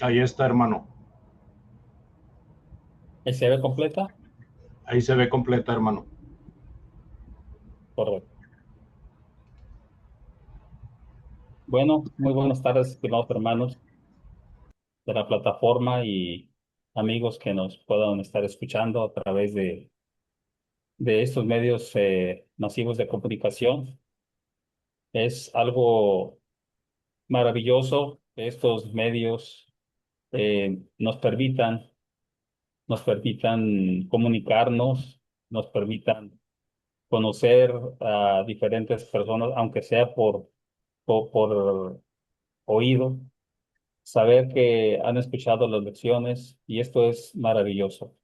Ahí está, hermano. ¿Y se ve completa? Ahí se ve completa, hermano. Correcto. Bueno, muy buenas tardes, estimados hermanos de la plataforma y amigos que nos puedan estar escuchando a través de estos medios masivos de comunicación. Es algo maravilloso que estos medios nos permitan comunicarnos, nos permitan conocer a diferentes personas, aunque sea por oído, saber que han escuchado las lecciones y esto es maravilloso.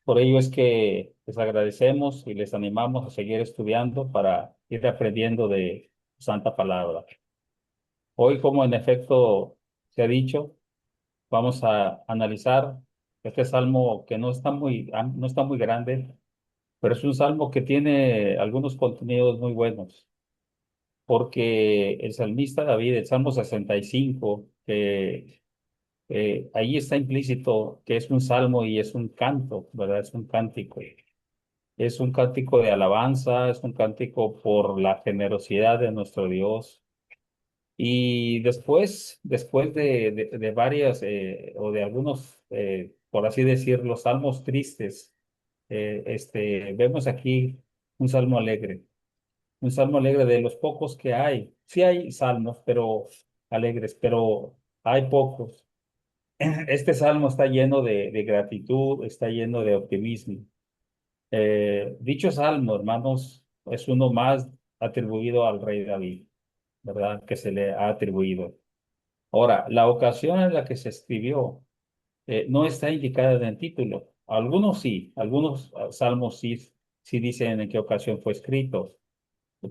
Por ello es que les agradecemos y les animamos a seguir estudiando para ir aprendiendo de Santa Palabra. Hoy, como en efecto se ha dicho, vamos a analizar este salmo que no está muy grande, pero es un salmo que tiene algunos contenidos muy buenos, porque el salmista David, el Salmo 65, que ahí está implícito que es un salmo y es un canto, ¿verdad? Es un cántico. Es un cántico de alabanza, es un cántico por la generosidad de nuestro Dios. Y después de varias o de algunos, por así decirlo, salmos tristes, vemos aquí un salmo alegre de los pocos que hay. Sí hay salmos, pero alegres, pero hay pocos. Este salmo está lleno de gratitud, está lleno de optimismo. Dicho salmo, hermanos, es uno más atribuido al rey David, ¿verdad? Que se le ha atribuido. Ahora, la ocasión en la que se escribió no está indicada en el título. Algunos sí, algunos salmos sí, sí dicen en qué ocasión fue escrito,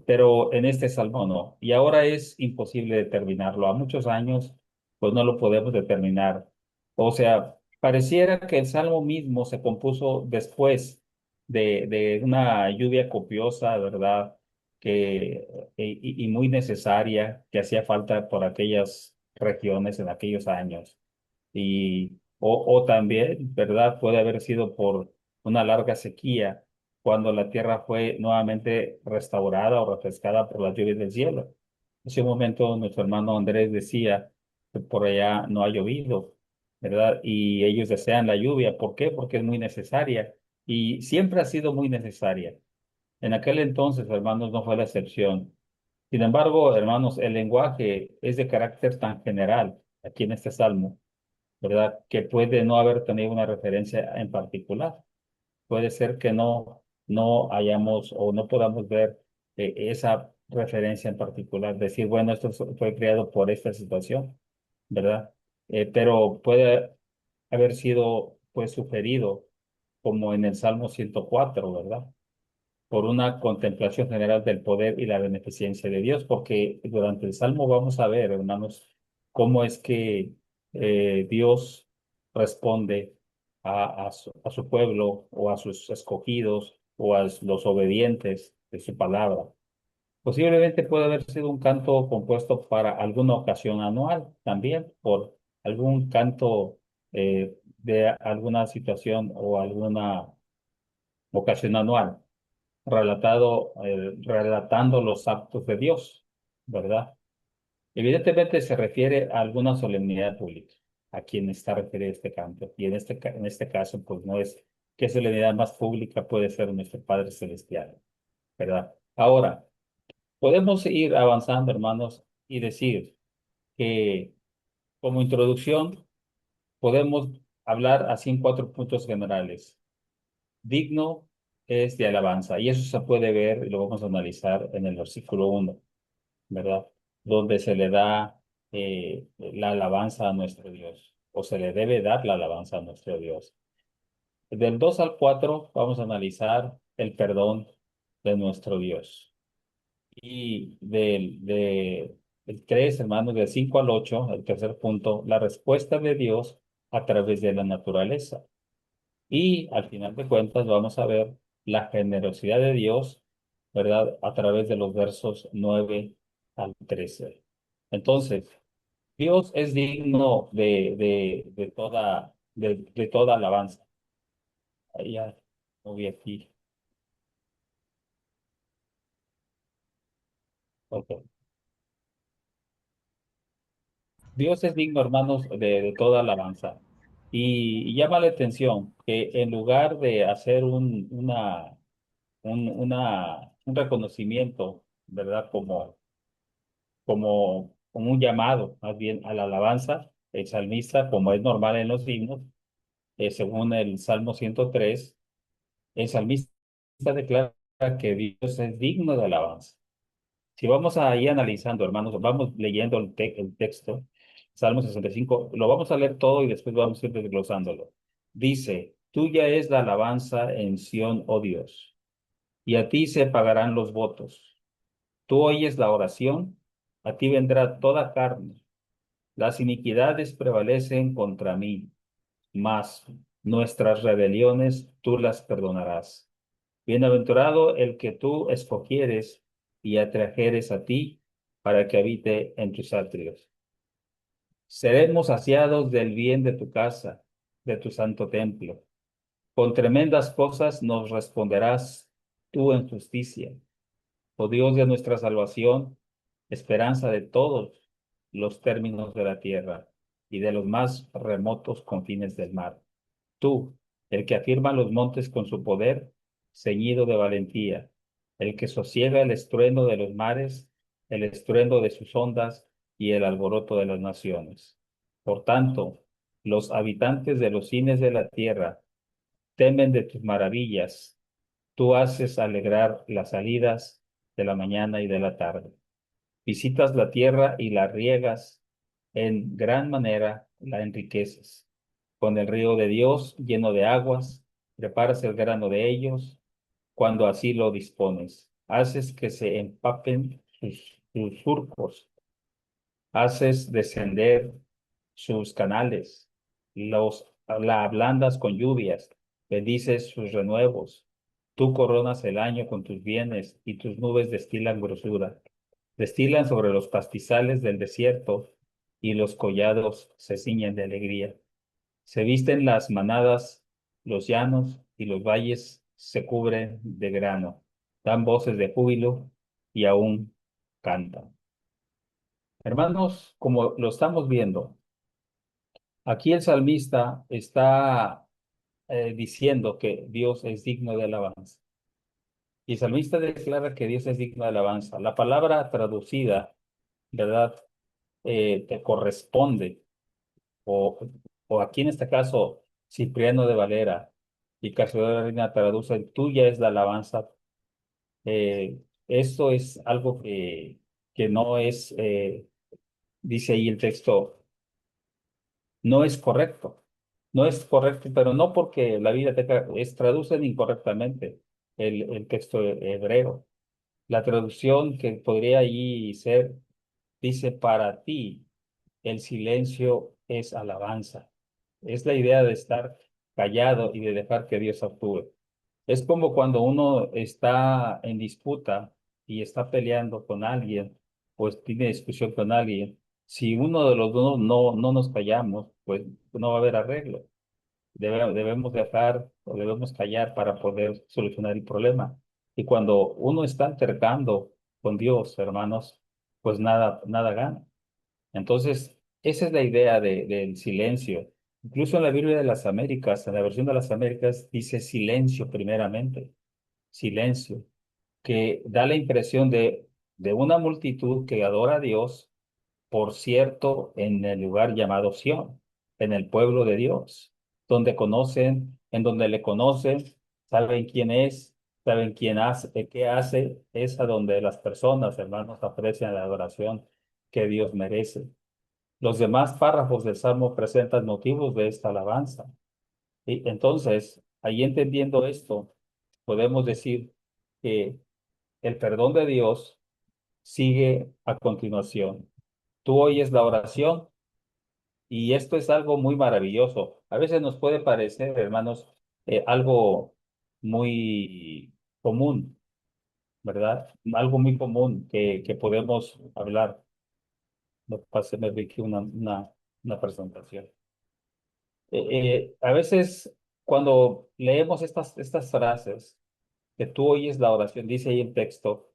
pero en este salmo no. Y ahora es imposible determinarlo. A muchos años, pues no lo podemos determinar. O sea, pareciera que el salmo mismo se compuso después de una lluvia copiosa, ¿verdad? Que, y muy necesaria, que hacía falta por aquellas regiones en aquellos años. O también, ¿verdad? Puede haber sido por una larga sequía cuando la tierra fue nuevamente restaurada o refrescada por las lluvias del cielo. En ese momento nuestro hermano Andrés decía que por allá no ha llovido, ¿verdad? Y ellos desean la lluvia. ¿Por qué? Porque es muy necesaria y siempre ha sido muy necesaria. En aquel entonces, hermanos, no fue la excepción. Sin embargo, hermanos, el lenguaje es de carácter tan general aquí en este salmo, ¿verdad? Que puede no haber tenido una referencia en particular. Puede ser que no hayamos o no podamos ver esa referencia en particular, decir, bueno, fue creado por esta situación, ¿verdad? Pero puede haber sido, pues, sugerido, como en el Salmo 104, ¿verdad? Por una contemplación general del poder y la beneficencia de Dios, porque durante el Salmo vamos a ver, hermanos, cómo es que Dios responde a su pueblo o a sus escogidos o a los obedientes de su palabra. Posiblemente puede haber sido un canto compuesto para alguna ocasión anual también, por algún canto de alguna situación o alguna ocasión anual relatando los actos de Dios, ¿verdad? Evidentemente se refiere a alguna solemnidad pública, a quien está referido este canto. Y en este caso, pues no es qué solemnidad más pública puede ser nuestro Padre Celestial, ¿verdad? Ahora, podemos ir avanzando, hermanos, y decir que como introducción podemos hablar así en cuatro puntos generales. Digno es de alabanza. Y eso se puede ver y lo vamos a analizar en el versículo 1, ¿verdad? Donde se le da la alabanza a nuestro Dios, o se le debe dar la alabanza a nuestro Dios. Del 2 al 4 vamos a analizar el perdón de nuestro Dios. Y el 3, hermanos, del 5 al 8, el tercer punto, la respuesta de Dios a través de la naturaleza. Y al final de cuentas vamos a ver la generosidad de Dios, ¿verdad? A través de los versos 9 al 13. Entonces, Dios es digno de toda alabanza. Ahí ya moví aquí. Ok. Dios es digno, hermanos, de toda alabanza. Y llama la atención que en lugar de hacer un reconocimiento, ¿verdad? Como un llamado, más bien, a la alabanza, el salmista, como es normal en los himnos, según el Salmo 103, el salmista declara que Dios es digno de alabanza. Si vamos ahí analizando, hermanos, vamos leyendo el texto, Salmo 65, lo vamos a leer todo y después vamos a ir desglosándolo. Dice, tuya es la alabanza en Sión, oh Dios, y a ti se pagarán los votos. Tú oyes la oración, a ti vendrá toda carne. Las iniquidades prevalecen contra mí, mas nuestras rebeliones tú las perdonarás. Bienaventurado el que tú escogieres y atrajeres a ti para que habite en tus atrios. Seremos saciados del bien de tu casa, de tu santo templo. Con tremendas cosas nos responderás tú en justicia. Oh Dios de nuestra salvación, esperanza de todos los términos de la tierra y de los más remotos confines del mar. Tú, el que afirma los montes con su poder, ceñido de valentía, el que sosiega el estruendo de los mares, el estruendo de sus ondas y el alboroto de las naciones. Por tanto, los habitantes de los fines de la tierra temen de tus maravillas. Tú haces alegrar las salidas de la mañana y de la tarde. Visitas la tierra y la riegas, en gran manera la enriqueces. Con el río de Dios lleno de aguas, preparas el grano de ellos cuando así lo dispones. Haces que se empapen sus surcos, haces descender sus canales, la ablandas con lluvias, bendices sus renuevos. Tú coronas el año con tus bienes y tus nubes destilan grosura. Destilan sobre los pastizales del desierto y los collados se ciñen de alegría. Se visten las manadas, los llanos y los valles se cubren de grano. Dan voces de júbilo y aún cantan. Hermanos, como lo estamos viendo, aquí el salmista está diciendo que Dios es digno de alabanza. Y el salmista declara que Dios es digno de alabanza. La palabra traducida, ¿verdad? Te corresponde, o, o aquí en este caso, Cipriano de Valera y Casio de la Reina traducen, tuya es la alabanza. Esto es algo que no es, dice ahí el texto, no es correcto. No es correcto, pero no porque la Biblia traducen incorrectamente el texto hebreo. La traducción que podría allí ser, dice, para ti el silencio es alabanza. Es la idea de estar callado y de dejar que Dios actúe. Es como cuando uno está en disputa y está peleando con alguien, pues tiene discusión con alguien. Si uno de los dos no nos callamos, pues no va a haber arreglo. Debemos dejar o debemos callar para poder solucionar el problema. Y cuando uno está altercando con Dios, hermanos, pues nada gana. Entonces, esa es la idea del silencio. Incluso en la Biblia de las Américas, en la versión de las Américas, dice silencio primeramente, silencio, que da la impresión de una multitud que adora a Dios, por cierto, en el lugar llamado Sión, en el pueblo de Dios, donde conocen, en donde le conocen, saben quién es, saben quién hace, qué hace, es a donde las personas, hermanos, aprecian la adoración que Dios merece. Los demás párrafos del Salmo presentan motivos de esta alabanza. Y entonces, ahí entendiendo esto, podemos decir que el perdón de Dios sigue a continuación. Tú oyes la oración y esto es algo muy maravilloso. A veces nos puede parecer, hermanos, algo muy común, ¿verdad? Algo muy común que podemos hablar. me pasé, me vi aquí una presentación. A veces cuando leemos estas frases, que tú oyes la oración, dice ahí el texto,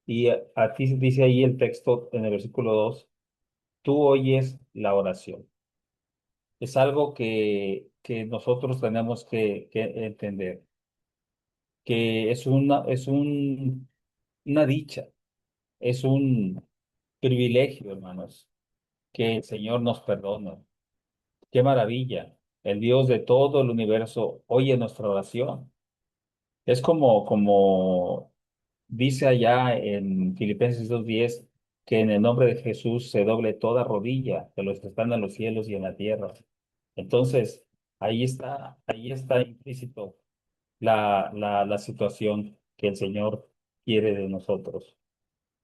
y a ti dice ahí el texto en el versículo 2, tú oyes la oración. Es algo que nosotros tenemos que entender, que una dicha, es un privilegio, hermanos, que el Señor nos perdona. Qué maravilla. El Dios de todo el universo oye nuestra oración. Es como dice allá en Filipenses 2:10, que en el nombre de Jesús se doble toda rodilla de los que están en los cielos y en la tierra. Entonces, ahí está implícito la situación que el Señor quiere de nosotros.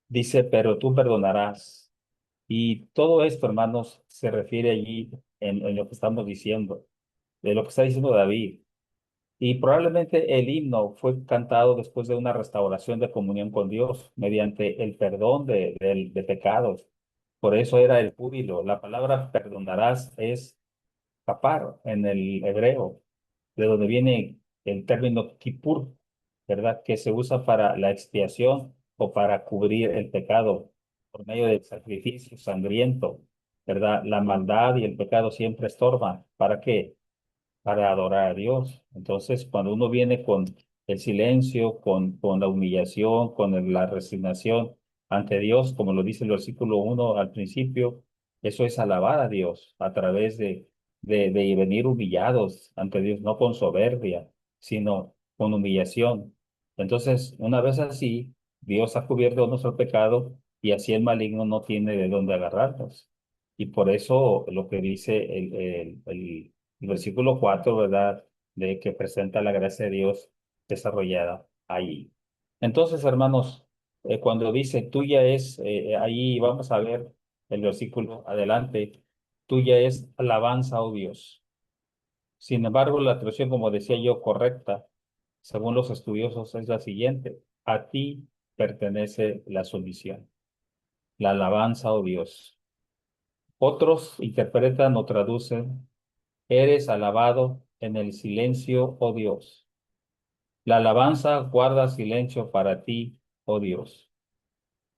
Dice, pero tú perdonarás. Y todo esto, hermanos, se refiere allí en lo que estamos diciendo, de lo que está diciendo David. Y probablemente el himno fue cantado después de una restauración de comunión con Dios mediante el perdón de pecados. Por eso era el júbilo. La palabra perdonarás es kapar en el hebreo, de donde viene el término kippur, ¿verdad? Que se usa para la expiación o para cubrir el pecado por medio del sacrificio sangriento, ¿verdad? La maldad y el pecado siempre estorban. ¿Para qué? Para adorar a Dios. Entonces, cuando uno viene con el silencio, con la humillación, la resignación ante Dios, como lo dice el versículo 1 al principio, eso es alabar a Dios a través de venir humillados ante Dios, no con soberbia, sino con humillación. Entonces, una vez así, Dios ha cubierto nuestro pecado y así el maligno no tiene de dónde agarrarnos. Y por eso lo que dice el versículo 4, ¿verdad? De que presenta la gracia de Dios desarrollada ahí. Entonces, hermanos, cuando dice tuya es, ahí vamos a ver el versículo adelante, tuya es alabanza, oh Dios. Sin embargo, la traducción, como decía yo, correcta, según los estudiosos, es la siguiente. A ti pertenece la sumisión, la alabanza, oh Dios. Otros interpretan o traducen, eres alabado en el silencio, oh Dios. La alabanza guarda silencio para ti, oh Dios.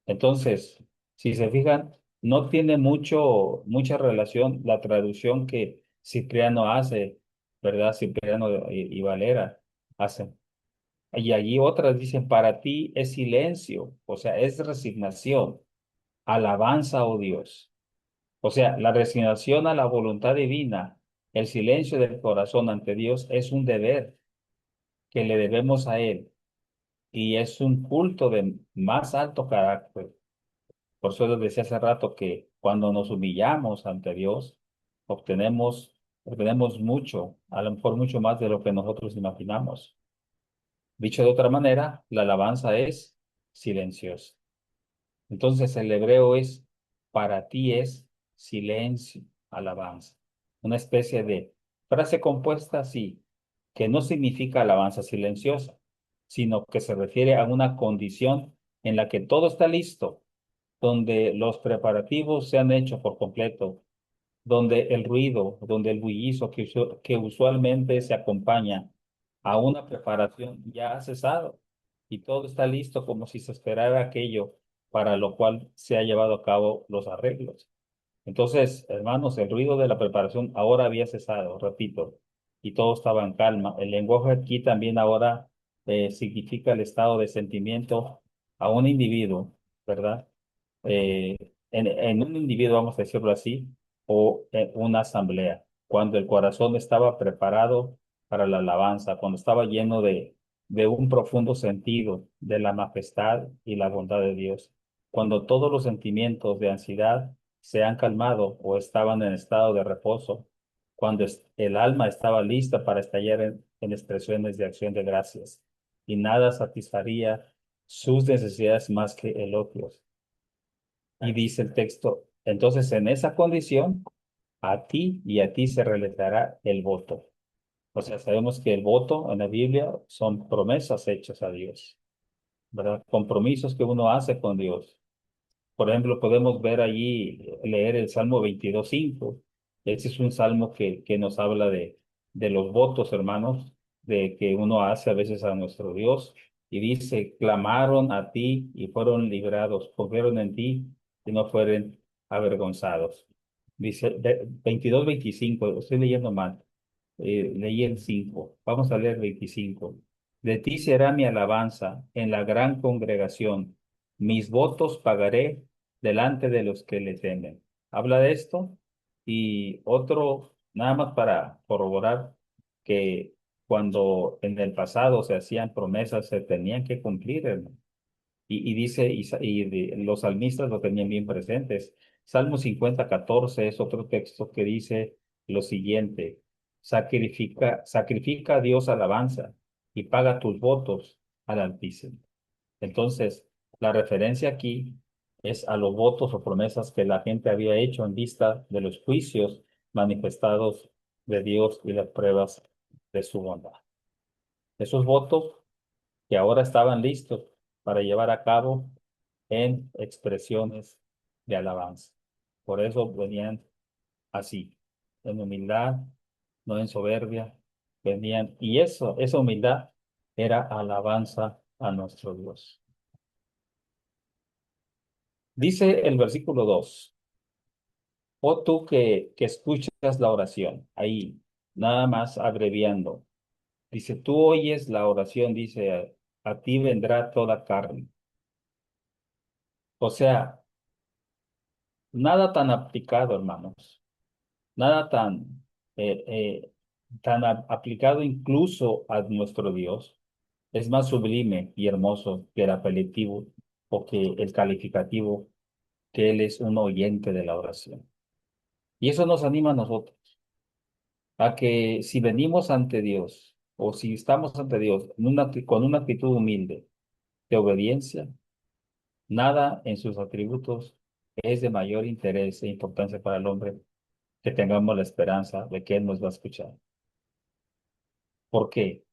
Entonces, si se fijan, no tiene mucha relación la traducción que Cipriano hace, ¿verdad? Cipriano y Valera hacen. Y allí otras dicen, para ti es silencio, o sea, es resignación, alabanza, oh Dios. O sea, la resignación a la voluntad divina, el silencio del corazón ante Dios es un deber que le debemos a Él y es un culto de más alto carácter. Por eso les decía hace rato que cuando nos humillamos ante Dios, obtenemos mucho, a lo mejor mucho más de lo que nosotros imaginamos. Dicho de otra manera, la alabanza es silenciosa. Entonces el hebreo es, para ti es silencio, alabanza. Una especie de frase compuesta, sí, que no significa alabanza silenciosa, sino que se refiere a una condición en la que todo está listo, donde los preparativos se han hecho por completo, donde el ruido, donde el bullicio que usualmente se acompaña a una preparación ya ha cesado y todo está listo como si se esperara aquello para lo cual se ha llevado a cabo los arreglos. Entonces, hermanos, el ruido de la preparación ahora había cesado, repito, y todo estaba en calma. El lenguaje aquí también ahora significa el estado de sentimiento a un individuo, ¿verdad? eh, en un individuo, vamos a decirlo así, o en una asamblea, cuando el corazón estaba preparado para la alabanza, cuando estaba lleno de un profundo sentido de la majestad y la bondad de Dios, cuando todos los sentimientos de ansiedad se han calmado o estaban en estado de reposo, cuando el alma estaba lista para estallar en expresiones de acción de gracias y nada satisfaría sus necesidades más que elogios. Y dice el texto, entonces en esa condición, a ti y a ti se realizará el voto. O sea, sabemos que el voto en la Biblia son promesas hechas a Dios, ¿verdad? Compromisos que uno hace con Dios. Por ejemplo, podemos ver allí, leer el Salmo 22:5. Ese es un salmo que nos habla de los votos, hermanos, de que uno hace a veces a nuestro Dios. Y dice, clamaron a ti y fueron librados, confiaron en ti y no fueron avergonzados. Dice 22:25, estoy leyendo mal, leí el 5. Vamos a leer 25. De ti será mi alabanza en la gran congregación. Mis votos pagaré delante de los que le temen. Habla de esto. Y otro, nada más para corroborar que cuando en el pasado se hacían promesas, se tenían que cumplir, hermano. Y dice, los salmistas lo tenían bien presentes. Salmo 50:14 es otro texto que dice lo siguiente: sacrifica a Dios alabanza y paga tus votos al Altísimo. Entonces, la referencia aquí es a los votos o promesas que la gente había hecho en vista de los juicios manifestados de Dios y las pruebas de su bondad. Esos votos que ahora estaban listos para llevar a cabo en expresiones de alabanza. Por eso venían así, en humildad, no en soberbia, venían, y esa humildad era alabanza a nuestro Dios. Dice el versículo 2: oh tú que escuchas la oración, ahí, nada más abreviando. Dice, tú oyes la oración, dice, a ti vendrá toda carne. O sea, nada tan aplicado, hermanos, nada eh, eh, aplicado incluso a nuestro Dios. Es más sublime y hermoso que el apelativo o que el calificativo, que Él es un oyente de la oración. Y eso nos anima a nosotros, a que si venimos ante Dios o si estamos ante Dios con una actitud humilde de obediencia, nada en sus atributos es de mayor interés e importancia para el hombre que tengamos la esperanza de que Él nos va a escuchar. ¿Por qué?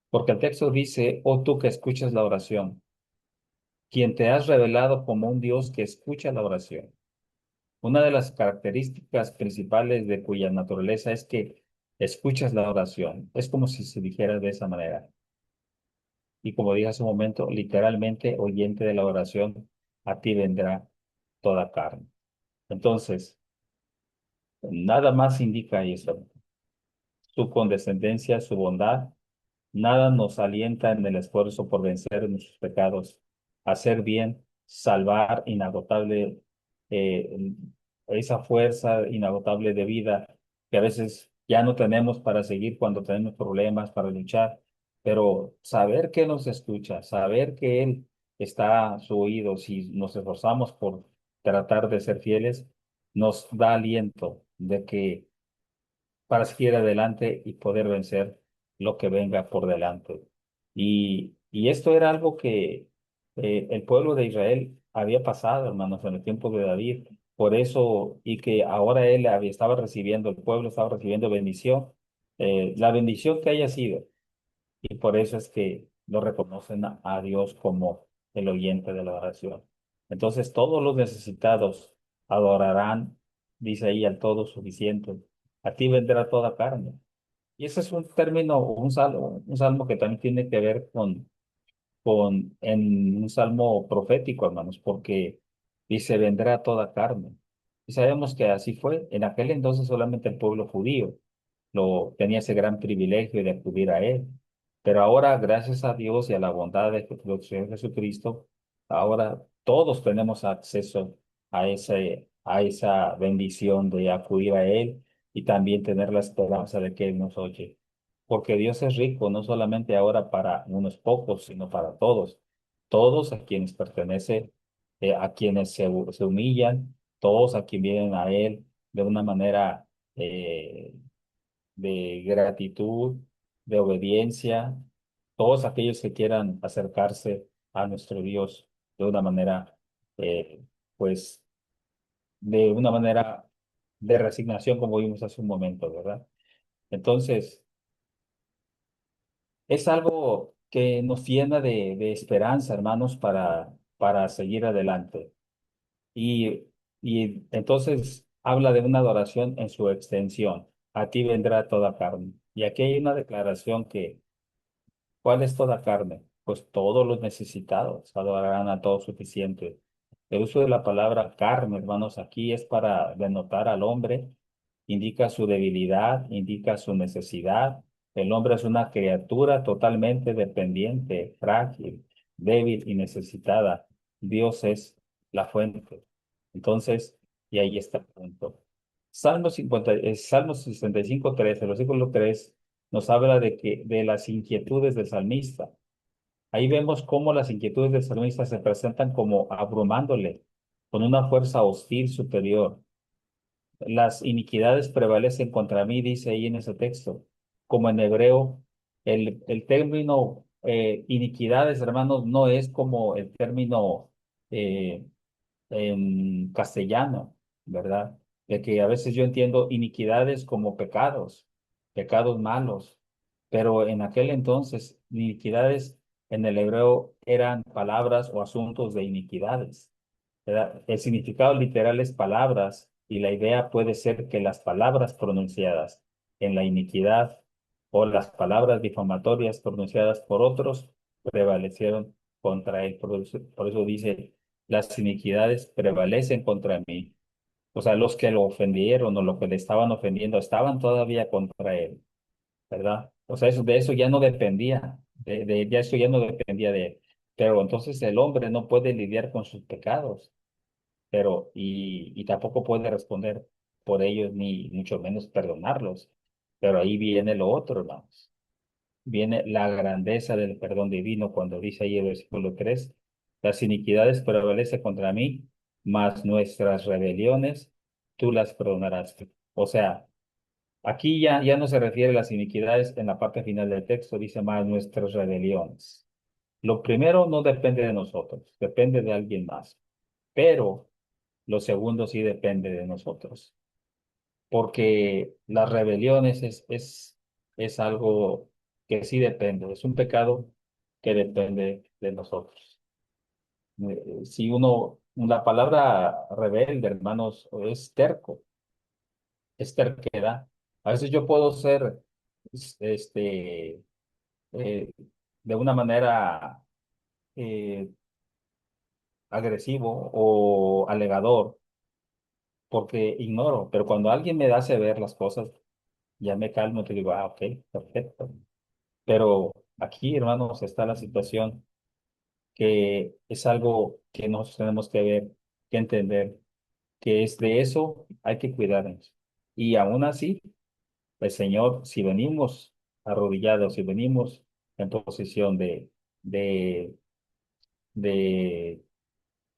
Porque el texto dice, oh tú que escuchas la oración, quien te has revelado como un Dios que escucha la oración. Una de las características principales de cuya naturaleza es que escuchas la oración. Es como si se dijera de esa manera. Y como dije hace un momento, literalmente, oyente de la oración, a ti vendrá toda carne. Entonces, nada más indica eso. Su condescendencia, su bondad. Nada nos alienta en el esfuerzo por vencer nuestros pecados, hacer bien, salvar inagotable, eh, esa fuerza inagotable de vida que a veces ya no tenemos para seguir cuando tenemos problemas, para luchar, pero saber que nos escucha, saber que Él está a su oído, si nos esforzamos por tratar de ser fieles, nos da aliento de que para seguir adelante y poder vencer lo que venga por delante. Y esto era algo que el pueblo de Israel había pasado, hermanos, en el tiempo de David. Por eso, y que ahora estaba recibiendo, el pueblo estaba recibiendo bendición, la bendición que haya sido. Y por eso es que lo reconocen a Dios como el oyente de la oración. Entonces, todos los necesitados adorarán, dice ahí, al todo suficiente. A ti vendrá toda carne. Y ese es un término, un salmo que también tiene que ver en un salmo profético, hermanos, porque dice, vendrá toda carne. Y sabemos que así fue. En aquel entonces solamente el pueblo judío tenía ese gran privilegio de acudir a Él. Pero ahora, gracias a Dios y a la bondad de nuestro Señor Jesucristo, ahora todos tenemos acceso a esa bendición de acudir a Él y también tener la esperanza de que Él nos oye. Porque Dios es rico, no solamente ahora para unos pocos, sino para todos. Todos a quienes pertenece, a quienes se humillan, todos a quienes vienen a Él de una manera de gratitud, de obediencia, todos aquellos que quieran acercarse a nuestro Dios de una manera, eh, pues, de una manera de resignación, como vimos hace un momento, ¿verdad? Entonces, es algo que nos llena de esperanza, hermanos, para seguir adelante. Y, y entonces habla de una adoración en su extensión. A ti vendrá toda carne. Y aquí hay una declaración que, ¿cuál es toda carne? Pues todos los necesitados adorarán a todo suficiente. El uso de la palabra carne, hermanos, aquí es para denotar al hombre, indica su debilidad, indica su necesidad. El hombre es una criatura totalmente dependiente, frágil, débil y necesitada. Dios es la fuente. Entonces, y ahí está el punto. Salmo 65:3, el versículo 3 nos habla de las inquietudes del salmista. Ahí vemos cómo las inquietudes del salmista se presentan como abrumándole con una fuerza hostil superior. Las iniquidades prevalecen contra mí, dice ahí en ese texto. Como en hebreo, el término iniquidades, hermanos, no es como el término eh, en castellano, ¿verdad? De que a veces yo entiendo iniquidades como pecados, pecados malos, pero en aquel entonces iniquidades en el hebreo eran palabras o asuntos de iniquidades. ¿Verdad? El significado literal es palabras y la idea puede ser que las palabras pronunciadas en la iniquidad o las palabras difamatorias pronunciadas por otros prevalecieron contra él. Por eso dice, las iniquidades prevalecen contra mí. O sea, los que lo ofendieron o los que le estaban ofendiendo estaban todavía contra él, ¿verdad? O sea, de eso ya no dependía, ya eso ya no dependía de él. Pero entonces el hombre no puede lidiar con sus pecados, pero y tampoco puede responder por ellos ni mucho menos perdonarlos. Pero ahí viene lo otro, hermanos. Viene la grandeza del perdón divino cuando dice ahí el versículo 3, las iniquidades prevalecen contra mí, mas nuestras rebeliones tú las perdonarás. O sea, aquí ya no se refiere a las iniquidades en la parte final del texto, dice más nuestras rebeliones. Lo primero no depende de nosotros, depende de alguien más, pero lo segundo sí depende de nosotros, porque las rebeliones es algo que sí depende, es un pecado que depende de nosotros. Si uno, la palabra rebelde, hermanos, es terquedad. A veces yo puedo ser, este, eh, de una manera eh, agresivo o alegador, porque ignoro, pero cuando alguien me hace ver las cosas, ya me calmo y te digo, ah, ok, perfecto. Pero aquí, hermanos, está la situación que es algo que nosotros tenemos que ver, que entender, que es de eso hay que cuidarnos. Y aún así, el Señor, si venimos arrodillados, si venimos en posición de, de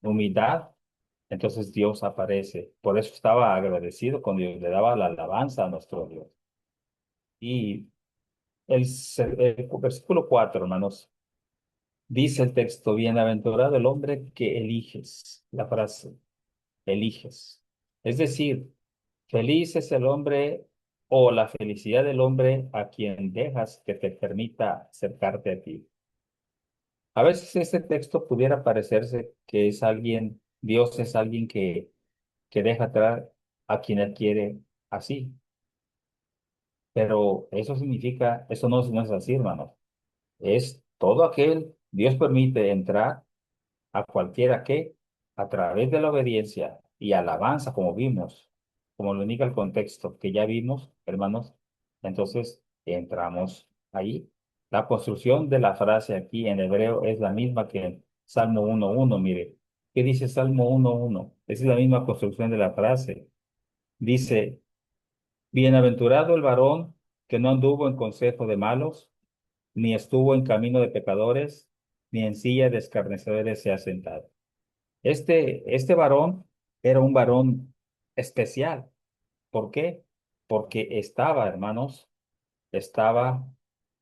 humildad, entonces Dios aparece. Por eso estaba agradecido con Dios, le daba la alabanza a nuestro Dios. Y el versículo 4, hermanos, dice el texto, bienaventurado el hombre que eliges, la frase, eliges. Es decir, feliz es el hombre o la felicidad del hombre a quien dejas que te permita acercarte a ti. A veces este texto pudiera parecerse que es alguien, Dios es alguien que deja atrás a quien él quiere así, pero eso significa, eso no es así, hermanos. Es todo aquel, Dios permite entrar a cualquiera que, a través de la obediencia y alabanza, como vimos, como lo indica el contexto que ya vimos, hermanos, entonces entramos ahí. La construcción de la frase aquí en hebreo es la misma que en Salmo 1:1. Mire, ¿qué dice Salmo 1:1? Es la misma construcción de la frase. Dice, bienaventurado el varón que no anduvo en consejo de malos, ni estuvo en camino de pecadores, ni en silla de escarnecedores se ha sentado. Este varón era un varón especial. ¿Por qué? Porque estaba, hermanos, estaba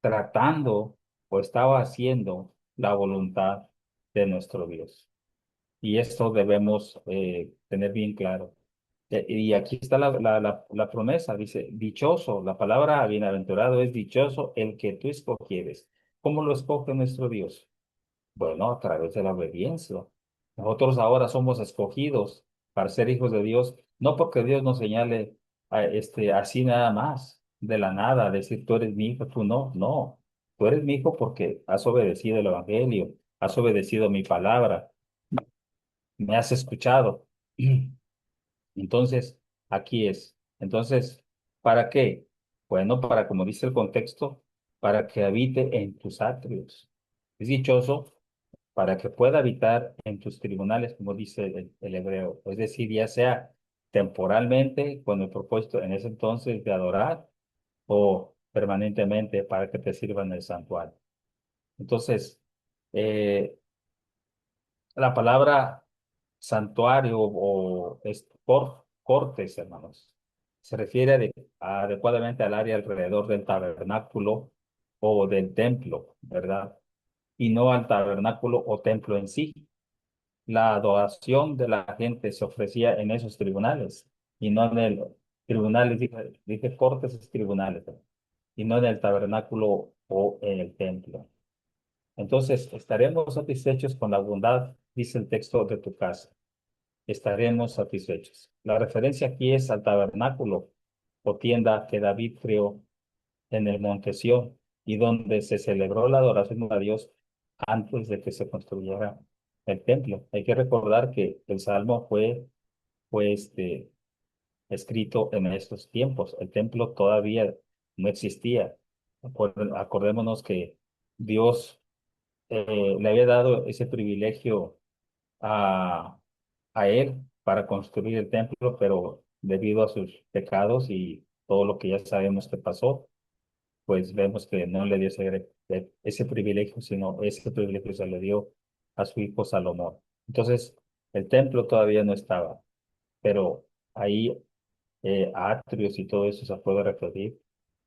tratando o estaba haciendo la voluntad de nuestro Dios. Y esto debemos tener bien claro. Y aquí está la promesa, dice, dichoso, la palabra bienaventurado es dichoso el que tú escogieres. ¿Cómo lo escoge nuestro Dios? Bueno, a través de la obediencia. Nosotros ahora somos escogidos para ser hijos de Dios, no porque Dios nos señale así nada más, de la nada, decir tú eres mi hijo, tú no, no. Tú eres mi hijo porque has obedecido el Evangelio, has obedecido mi palabra, me has escuchado. Entonces, aquí es. Entonces, ¿para qué? Bueno, para, como dice el contexto, para que habite en tus atrios. Es dichoso para que pueda habitar en tus tribunales, como dice el hebreo. Es decir, ya sea temporalmente, con el propósito en ese entonces de adorar, o permanentemente para que te sirva en el santuario. Entonces, eh, la palabra santuario o cortes, hermanos, se refiere adecuadamente al área alrededor del tabernáculo o del templo, ¿verdad? Y no al tabernáculo o templo en sí. La adoración de la gente se ofrecía en esos tribunales y no en el tribunales, dije cortes es tribunales, ¿no? Y no en el tabernáculo o en el templo. Entonces, estaremos satisfechos con la bondad, dice el texto de tu casa. Estaremos satisfechos. La referencia aquí es al tabernáculo o tienda que David creó en el monte Sión y donde se celebró la adoración a Dios antes de que se construyera el templo. Hay que recordar que el Salmo fue escrito en estos tiempos. El templo todavía no existía. Acordémonos que Dios le había dado ese privilegio a, a él para construir el templo, pero debido a sus pecados y todo lo que ya sabemos que pasó, pues vemos que no le dio ese privilegio, sino ese privilegio se le dio a su hijo Salomón. Entonces, el templo todavía no estaba, pero ahí atrios y todo eso se puede referir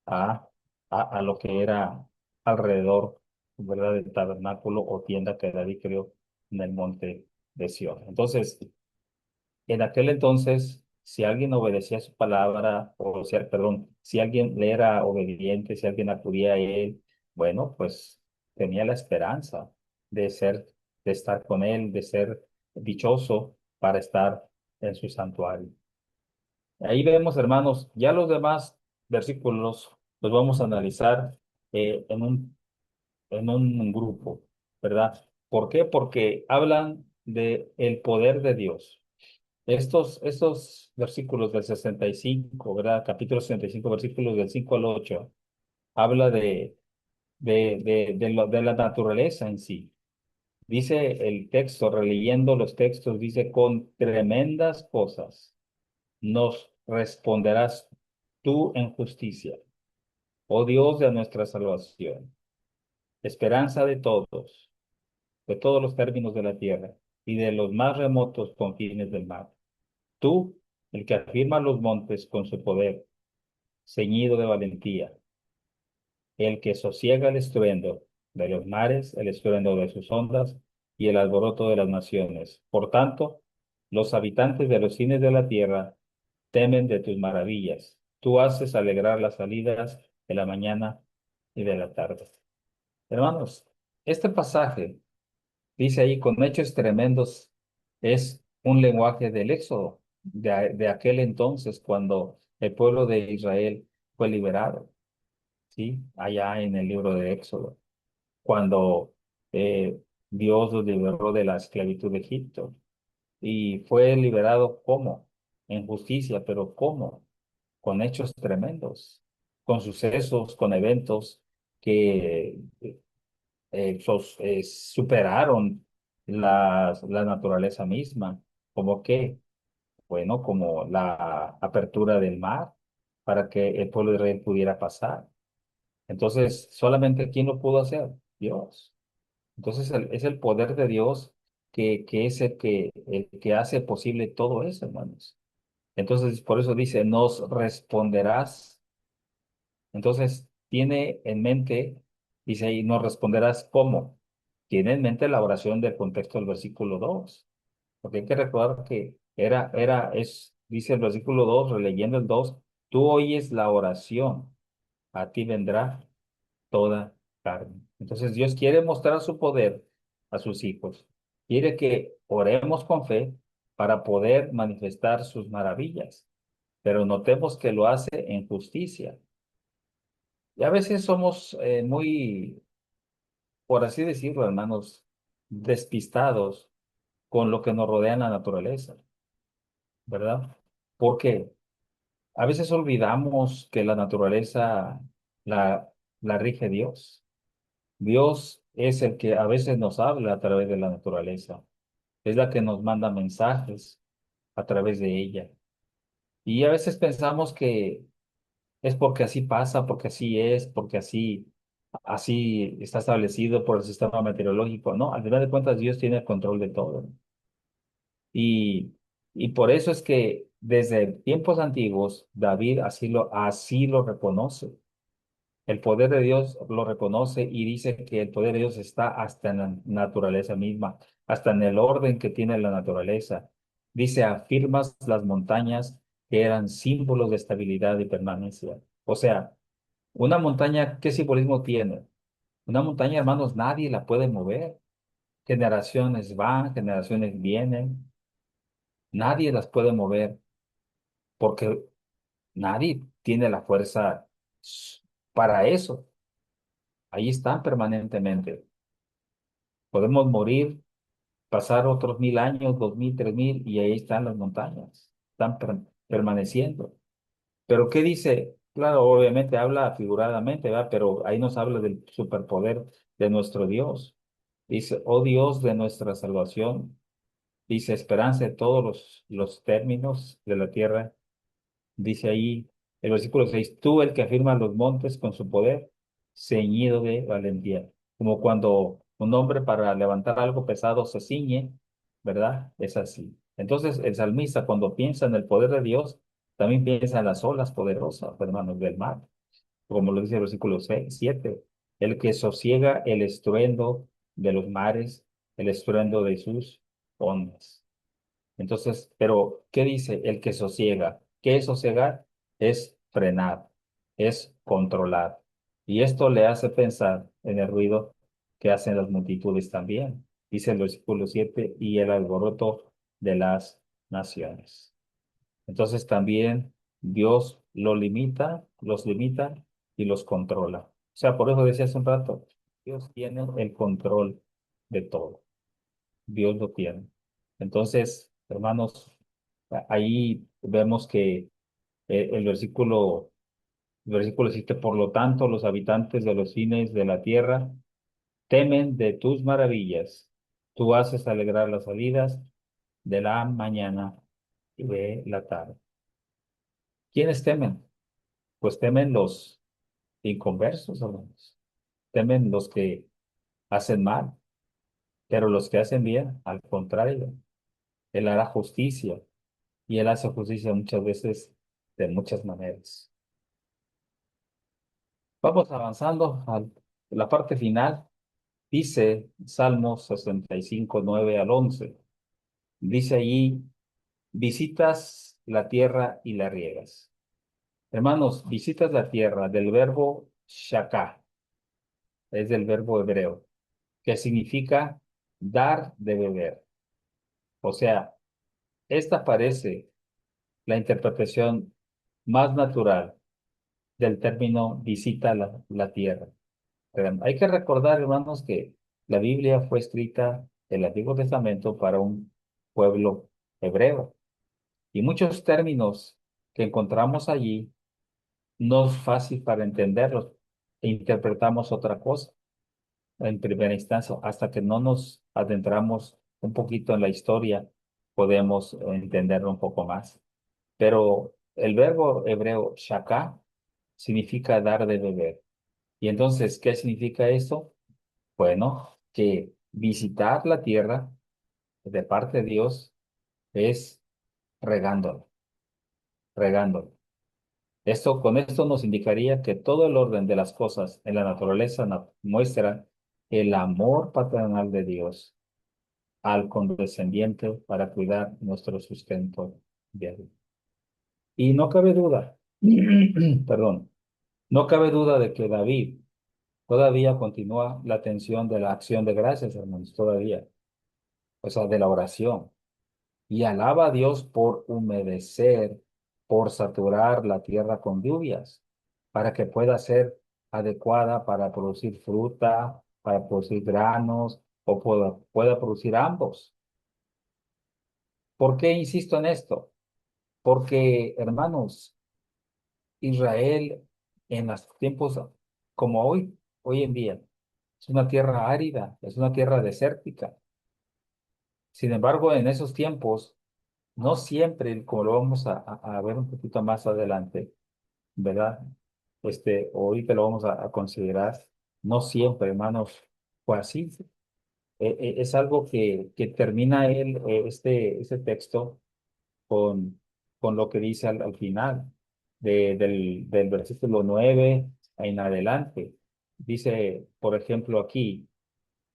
a, a lo que era alrededor, ¿verdad?, del tabernáculo o tienda que David creó en el monte de Sión. Entonces, en aquel entonces, si alguien obedecía su palabra, o sea, perdón, si alguien le era obediente, si alguien acudía a él, bueno, pues tenía la esperanza de ser, de estar con él, de ser dichoso para estar en su santuario. Ahí vemos, hermanos, ya los demás versículos los vamos a analizar en un grupo, ¿verdad? ¿Por qué? Porque hablan de el poder de Dios. Estos versículos del 65, ¿verdad? Capítulo 65, versículos del 5 al 8, habla de la naturaleza en sí. Dice el texto, releyendo los textos, dice, con tremendas cosas nos responderás tú en justicia, oh Dios de nuestra salvación, esperanza de todos los términos de la tierra y de los más remotos confines del mar. Tú, el que afirma los montes con su poder, ceñido de valentía, el que sosiega el estruendo de los mares, el estruendo de sus ondas y el alboroto de las naciones. Por tanto, los habitantes de los fines de la tierra temen de tus maravillas. Tú haces alegrar las salidas de la mañana y de la tarde. Hermanos, este pasaje dice ahí con hechos tremendos, es un lenguaje del Éxodo, de aquel entonces cuando el pueblo de Israel fue liberado, ¿sí? Allá en el libro de Éxodo, cuando eh, Dios los liberó de la esclavitud de Egipto. Y fue liberado ¿cómo? En justicia, pero ¿cómo? Con hechos tremendos, con sucesos, con eventos que superaron la naturaleza misma, como que, bueno, como la apertura del mar para que el pueblo de Israel pudiera pasar. Entonces, solamente ¿quién lo pudo hacer? Dios. Entonces, es el poder de Dios que es el que hace posible todo eso, hermanos. Entonces, por eso dice, nos responderás. Entonces, tiene en mente, dice ahí, nos responderás cómo. Tiene en mente la oración del contexto del versículo 2, porque hay que recordar que dice el versículo 2 releyendo el 2, tú oyes la oración, a ti vendrá toda carne. Entonces, Dios quiere mostrar su poder a sus hijos. quiere que oremos con fe para poder manifestar sus maravillas, pero notemos que lo hace en justicia. Y a veces somos muy, por así decirlo, hermanos, despistados con lo que nos rodea en la naturaleza, ¿verdad? Porque a veces olvidamos que la naturaleza la, la rige Dios. Dios es el que a veces nos habla a través de la naturaleza. Es la que nos manda mensajes a través de ella. Y a veces pensamos que es porque así pasa, porque así es, porque así está establecido por el sistema meteorológico. No, al final de cuentas Dios tiene el control de todo. Y, y por eso es que desde tiempos antiguos David así lo reconoce. El poder de Dios lo reconoce y dice que el poder de Dios está hasta en la naturaleza misma, hasta en el orden que tiene la naturaleza. Dice, afirmas las montañas que eran símbolos de estabilidad y permanencia. O sea, una montaña, ¿qué simbolismo tiene? Una montaña, hermanos, nadie la puede mover. Generaciones van, generaciones vienen, nadie las puede mover porque nadie tiene la fuerza para eso. Ahí están permanentemente. Podemos morir, pasar otros 1000 años, 2000, 3000, y ahí están las montañas. Están permaneciendo. Pero ¿qué dice? Claro, obviamente habla figuradamente, ¿verdad? Pero ahí nos habla del superpoder de nuestro Dios. Dice, oh Dios de nuestra salvación, dice, esperanza de todos los términos de la tierra. Dice ahí el versículo 6: tú el que afirma los montes con su poder, ceñido de valentía. Como cuando un hombre para levantar algo pesado se ciñe, ¿verdad? Es así. Entonces el salmista cuando piensa en el poder de Dios, también piensa en las olas poderosas, hermanos, del mar, como lo dice el versículo 6, 7. El que sosiega el estruendo de los mares, el estruendo de sus ondas. Entonces, pero, ¿qué dice el que sosiega? ¿Qué es sosegar? Es frenar, es controlar. Y esto le hace pensar en el ruido que hacen las multitudes también. Dice el versículo 7, y el alboroto de las naciones. Entonces también Dios los limita y los controla. O sea, por eso decía hace un rato, Dios tiene el control de todo. Dios lo tiene. Entonces, hermanos, ahí vemos que el versículo dice, por lo tanto, los habitantes de los fines de la tierra temen de tus maravillas. Tú haces alegrar las salidas de la mañana y de la tarde. ¿Quiénes temen? Pues temen los inconversos, hermanos. Temen los que hacen mal, pero los que hacen bien, al contrario, Él hará justicia. Y Él hace justicia muchas veces de muchas maneras. Vamos avanzando a la parte final. Dice Salmos 65 9 al 11. Dice allí, visitas la tierra y la riegas. Hermanos, visitas la tierra del verbo shaka, es del verbo hebreo, que significa dar de beber. O sea, esta parece la interpretación más natural del término visita la tierra. Pero hay que recordar, hermanos, que la Biblia fue escrita, el Antiguo Testamento, para un pueblo hebreo. Y muchos términos que encontramos allí no es fácil para entenderlos e interpretamos otra cosa en primera instancia. Hasta que no nos adentramos un poquito en la historia, podemos entenderlo un poco más. Pero el verbo hebreo shaka significa dar de beber. Y entonces, ¿qué significa esto? Bueno, que visitar la tierra de parte de Dios es regándolo, regándolo. Con esto nos indicaría que todo el orden de las cosas en la naturaleza muestra el amor paternal de Dios al condescendiente para cuidar nuestro sustento diario. Y no cabe duda, perdón, no cabe duda de que David todavía continúa la atención de la acción de gracias, hermanos, todavía. o sea, de la oración. Y alaba a Dios por humedecer, por saturar la tierra con lluvias, para que pueda ser adecuada para producir fruta, para producir granos, o pueda producir ambos. ¿Por qué insisto en esto? Porque, hermanos, Israel en los tiempos como hoy en día, es una tierra árida, es una tierra desértica. Sin embargo, en esos tiempos, no siempre, como lo vamos a ver un poquito más adelante, ¿verdad? Ahorita lo vamos a considerar, no siempre, hermanos, fue así. Es algo que termina este texto con, con lo que dice al final del versículo 9 en adelante. Dice, por ejemplo, aquí,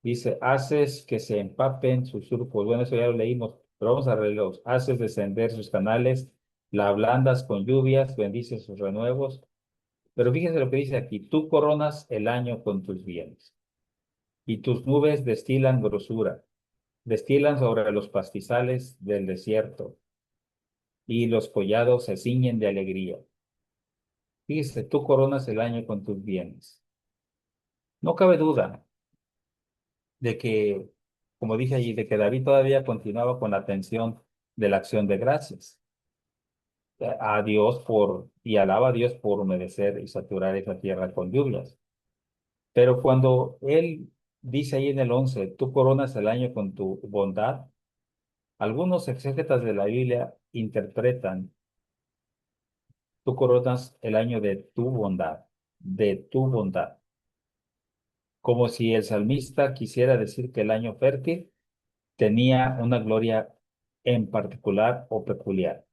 dice, haces que se empapen sus surcos. Bueno, eso ya lo leímos, pero vamos a leerlos. Haces descender sus canales, la ablandas con lluvias, bendices sus renuevos. Pero fíjense lo que dice aquí, tú coronas el año con tus bienes y tus nubes destilan grosura, destilan sobre los pastizales del desierto y los collados se ciñen de alegría. Fíjese, tú coronas el año con tus bienes. No cabe duda de que, como dije allí, de que David todavía continuaba con la atención de la acción de gracias a Dios y alaba a Dios por humedecer y saturar esa tierra con lluvias. Pero cuando él dice ahí en el 11, tú coronas el año con tu bondad, algunos exégetas de la Biblia interpretan, tú coronas el año de tu bondad, como si el salmista quisiera decir que el año fértil tenía una gloria en particular o peculiar.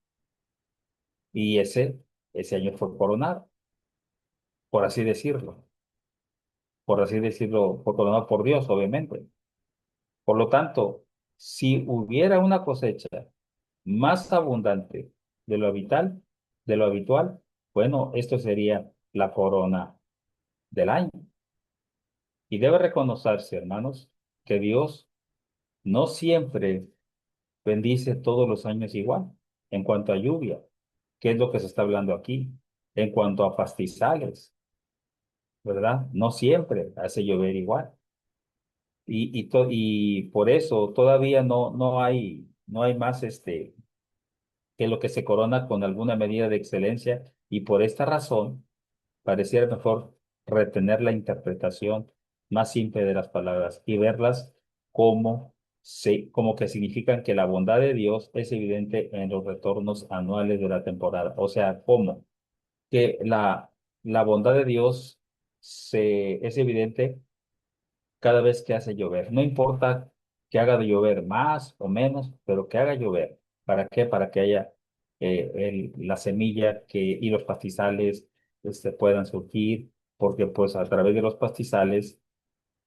Y ese año fue coronado, por así decirlo, fue coronado por Dios, obviamente. Por lo tanto, si hubiera una cosecha más abundante de de lo habitual, bueno, esto sería la corona del año. Y debe reconocerse, hermanos, que Dios no siempre bendice todos los años igual. En cuanto a lluvia, ¿qué es lo que se está hablando aquí? En cuanto a pastizales, ¿verdad? No siempre hace llover igual. Y por eso todavía no hay más que lo que se corona con alguna medida de excelencia. Y por esta razón, pareciera mejor retener la interpretación más simple de las palabras y verlas como que significan que la bondad de Dios es evidente en los retornos anuales de la temporada. O sea, ¿cómo? Que la bondad de Dios es evidente cada vez que hace llover. No importa que haga de llover más o menos, pero que haga llover. ¿Para qué? Para que haya la semilla y los pastizales puedan surgir, porque pues a través de los pastizales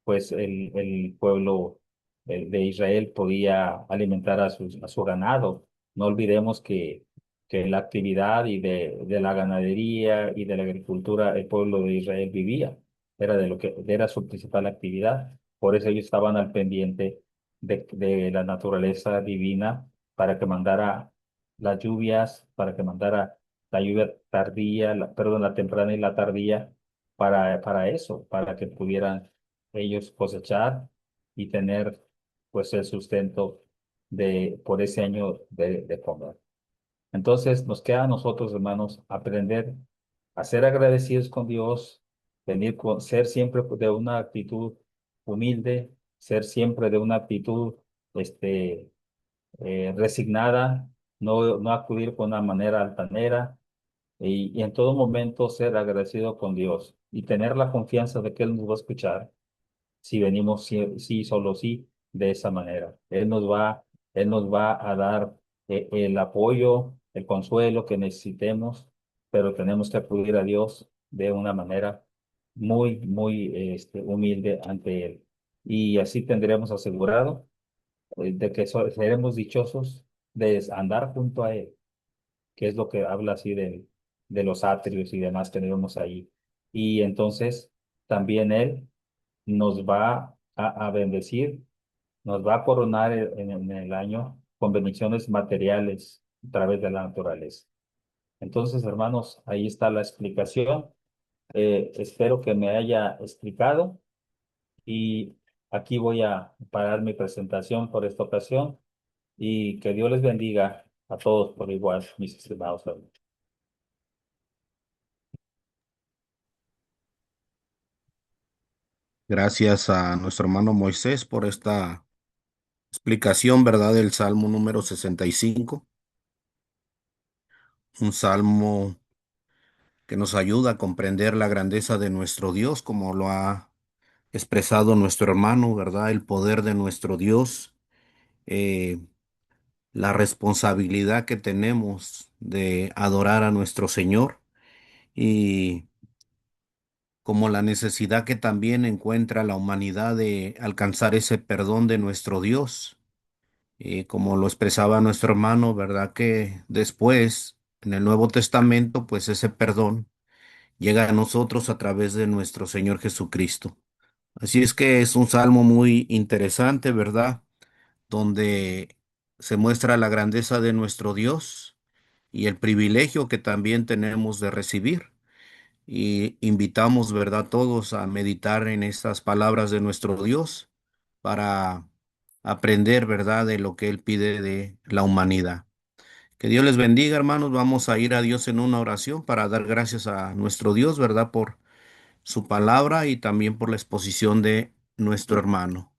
pues el pueblo de Israel podía alimentar a su ganado. No olvidemos que la actividad de la ganadería y de la agricultura el pueblo de Israel vivía, era su principal actividad. Por eso ellos estaban al pendiente de la naturaleza divina para que mandara las lluvias, para que mandara la lluvia tardía, perdón, la temprana y la tardía para eso, para que pudieran ellos cosechar y tener pues el sustento por ese año de comer. Entonces nos queda a nosotros, hermanos, aprender a ser agradecidos con Dios, ser siempre de una actitud humilde, ser siempre de una actitud este, resignada, no acudir con una manera altanera y en todo momento ser agradecido con Dios y tener la confianza de que Él nos va a escuchar si venimos sí, solo sí, de esa manera. Él nos va a dar el apoyo, el consuelo que necesitemos, pero tenemos que acudir a Dios de una manera muy humilde ante Él. Y así tendremos asegurado de que seremos dichosos de andar junto a Él, que es lo que habla así de los atrios y demás que tenemos ahí. Y entonces también Él nos va a bendecir nos va a coronar en el año con bendiciones materiales a través de la naturaleza. Entonces, hermanos, ahí está la explicación. Espero que me haya explicado y aquí voy a parar mi presentación por esta ocasión y que Dios les bendiga a todos por igual, mis estimados hermanos. Gracias a nuestro hermano Moisés por esta explicación, ¿verdad? Del Salmo número 65, un salmo que nos ayuda a comprender la grandeza de nuestro Dios, como lo ha expresado nuestro hermano, ¿verdad? El poder de nuestro Dios, eh, la responsabilidad que tenemos de adorar a nuestro Señor y como la necesidad que también encuentra la humanidad de alcanzar ese perdón de nuestro Dios. Y como lo expresaba nuestro hermano, ¿verdad? Que después, en el Nuevo Testamento, pues ese perdón llega a nosotros a través de nuestro Señor Jesucristo. Así es que es un salmo muy interesante, ¿verdad? Donde se muestra la grandeza de nuestro Dios y el privilegio que también tenemos de recibir. Y invitamos, ¿verdad?, todos a meditar en estas palabras de nuestro Dios para aprender, ¿verdad?, de lo que Él pide de la humanidad. Que Dios les bendiga, hermanos. Vamos a ir a Dios en una oración para dar gracias a nuestro Dios, ¿verdad?, por su palabra y también por la exposición de nuestro hermano.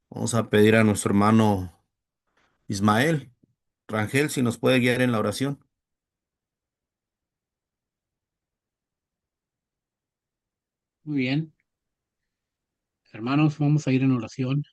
Vamos a pedir a nuestro hermano Ismael Rangel si nos puede guiar en la oración. Muy bien, hermanos, vamos a ir en oración.